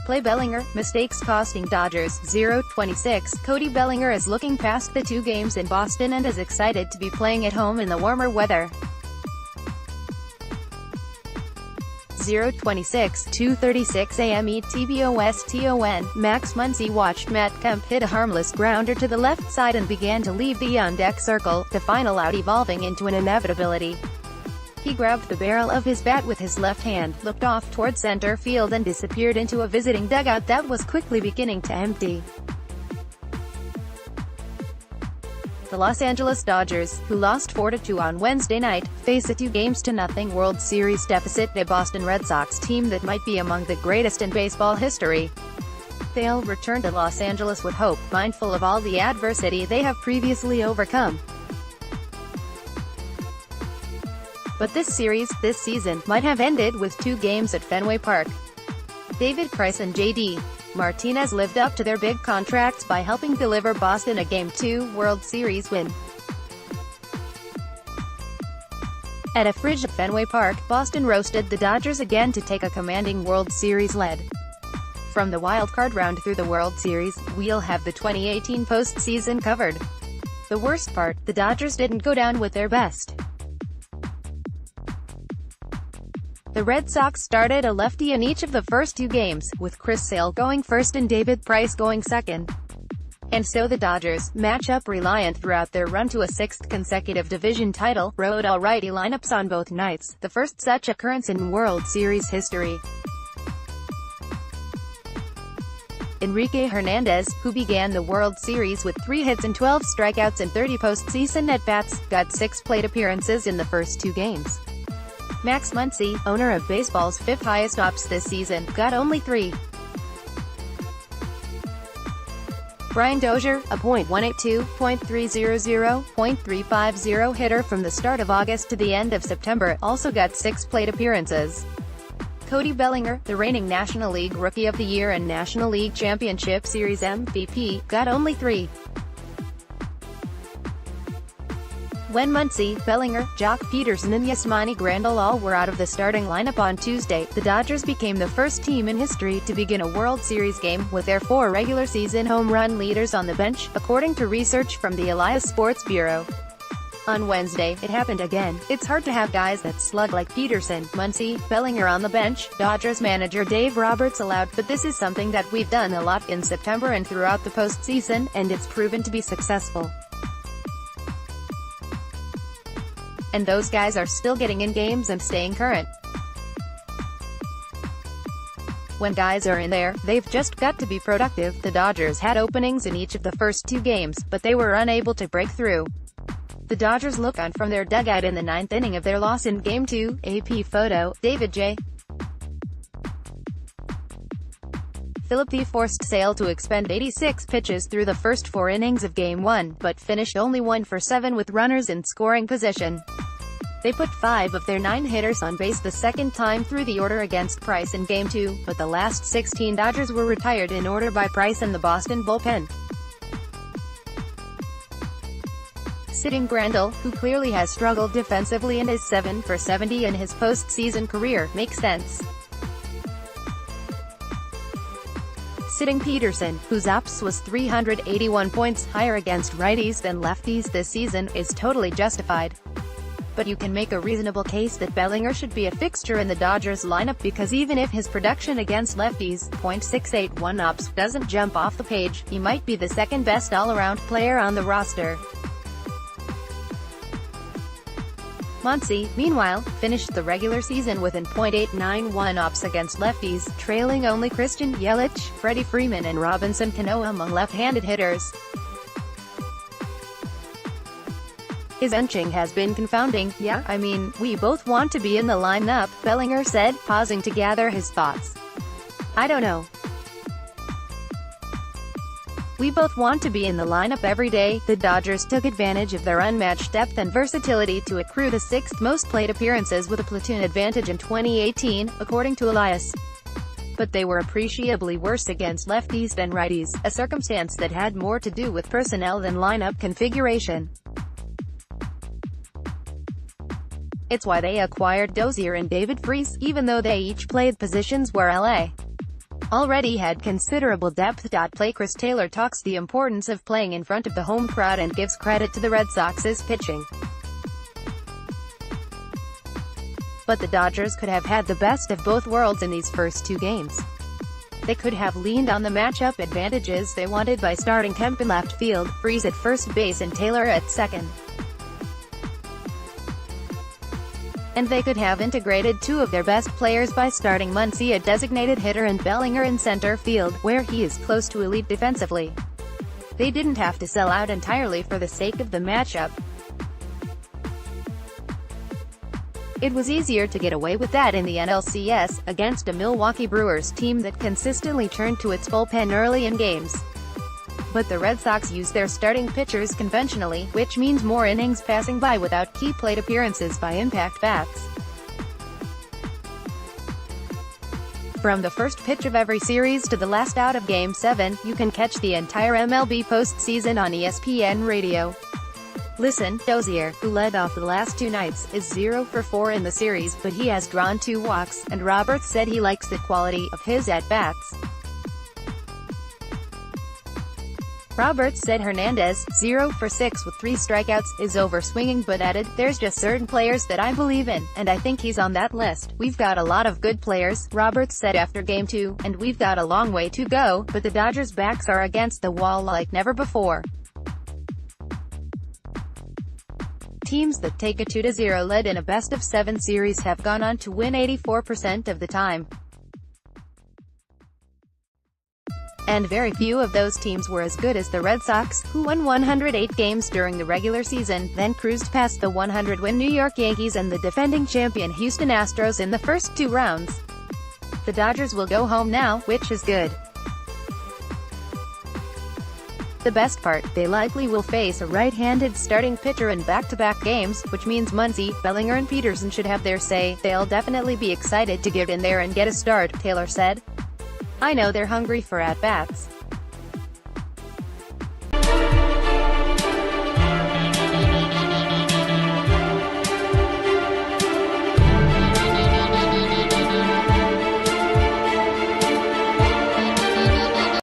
playBellinger, mistakes costing Dodgers, 0-26. Cody Bellinger is looking past the 2 games in Boston and is excited to be playing at home in the warmer weather. 0-26, 2:36 a.m. ETBOSTON Max Muncy watched Matt Kemp hit a harmless grounder to the left side and began to leave the on-deck circle, the final out evolving into an inevitability. He grabbed the barrel of his bat with his left hand, looked off toward center field and disappeared into a visiting dugout that was quickly beginning to empty. The Los Angeles Dodgers, who lost 4-2 on Wednesday night, face a 2-0 World Series deficit, a Boston Red Sox team that might be among the greatest in baseball history. They'll return to Los Angeles with hope, mindful of all the adversity they have previously overcome. But this season, might have ended with 2 games at Fenway Park. David Price and J.D. Martinez lived up to their big contracts by helping deliver Boston a Game 2 World Series win. At a frigid Fenway Park, Boston roasted the Dodgers again to take a commanding World Series lead. From the wildcard round through the World Series, we'll have the 2018 postseason covered. The worst part, the Dodgers didn't go down with their best. The Red Sox started a lefty in each of the first 2 games, with Chris Sale going first and David Price going second. And so the Dodgers, matchup reliant throughout their run to a 6th consecutive division title, rode all-righty lineups on both nights, the first such occurrence in World Series history. Enrique Hernandez, who began the World Series with 3 hits and 12 strikeouts and 30 postseason at-bats, got 6 plate appearances in the first 2 games. Max Muncy, owner of baseball's 5th highest ops this season, got only 3. Brian Dozier, a .182, .300, .350 hitter from the start of August to the end of September, also got 6 plate appearances. Cody Bellinger, the reigning National League Rookie of the Year and National League Championship Series MVP, got only 3. When Muncy, Bellinger, Jock Peterson and Yasmani Grandal all were out of the starting lineup on Tuesday, the Dodgers became the first team in history to begin a World Series game with their 4 regular season home run leaders on the bench, according to research from the Elias Sports Bureau. On Wednesday, it happened again. It's hard to have guys that slug like Peterson, Muncy, Bellinger on the bench, Dodgers manager Dave Roberts allowed, but this is something that we've done a lot in September and throughout the postseason, and it's proven to be successful. And those guys are still getting in games and staying current. When guys are in there, they've just got to be productive. The Dodgers had openings in each of the first 2 games, but they were unable to break through. The Dodgers look on from their dugout in the 9th inning of their loss in Game 2, AP photo, David J. Phillippe forced Sale to expend 86 pitches through the first 4 innings of Game 1, but finished only 1 for 7 with runners in scoring position. They put 5 of their 9 hitters on base the second time through the order against Price in Game 2, but the last 16 Dodgers were retired in order by Price and the Boston bullpen. Sitting Grandal, who clearly has struggled defensively and is 7 for 70 in his postseason career, makes sense. Sitting Peterson, whose ops was 381 points higher against righties than lefties this season, is totally justified. But you can make a reasonable case that Bellinger should be a fixture in the Dodgers lineup because even if his production against lefties, .681 ops, doesn't jump off the page, he might be the second best all-around player on the roster. Muncy, meanwhile, finished the regular season with an .891 ops against lefties, trailing only Christian Yelich, Freddie Freeman and Robinson Cano among left-handed hitters. His benching has been confounding. Yeah, I mean, we both want to be in the lineup, Bellinger said, pausing to gather his thoughts. I don't know. We both want to be in the lineup every day. The Dodgers took advantage of their unmatched depth and versatility to accrue the 6th most plate appearances with a platoon advantage in 2018, according to Elias. But they were appreciably worse against lefties than righties, a circumstance that had more to do with personnel than lineup configuration. It's why they acquired Dozier and David Freese, even though they each played positions where L.A. already had considerable depth. Play Chris Taylor talks the importance of playing in front of the home crowd and gives credit to the Red Sox's pitching. But the Dodgers could have had the best of both worlds in these first two games. They could have leaned on the matchup advantages they wanted by starting Kemp in left field, Freese at first base and Taylor at second. And they could have integrated two of their best players by starting Muncy at designated hitter and Bellinger in center field, where he is close to elite defensively. They didn't have to sell out entirely for the sake of the matchup. It was easier to get away with that in the NLCS, against a Milwaukee Brewers team that consistently turned to its bullpen early in games. But the Red Sox use their starting pitchers conventionally, which means more innings passing by without key plate appearances by impact bats. From the first pitch of every series to the last out of Game 7, you can catch the entire MLB postseason on ESPN Radio. Listen, Dozier, who led off the last two nights, is 0 for 4 in the series, but he has drawn 2 walks, and Roberts said he likes the quality of his at-bats. Roberts said Hernandez, 0 for 6 with 3 strikeouts, is overswinging, but added, "There's just certain players that I believe in, and I think he's on that list. We've got a lot of good players," Roberts said after Game 2, "and we've got a long way to go, but the Dodgers' backs are against the wall like never before." Teams that take a 2-0 lead in a best-of-7 series have gone on to win 84% of the time. And very few of those teams were as good as the Red Sox, who won 108 games during the regular season, then cruised past the 100-win New York Yankees and the defending champion Houston Astros in the first 2 rounds. The Dodgers will go home now, which is good. The best part, they likely will face a right-handed starting pitcher in back-to-back games, which means Muncy, Bellinger and Peterson should have their say. "They'll definitely be excited to get in there and get a start," Taylor said. "I know they're hungry for at-bats.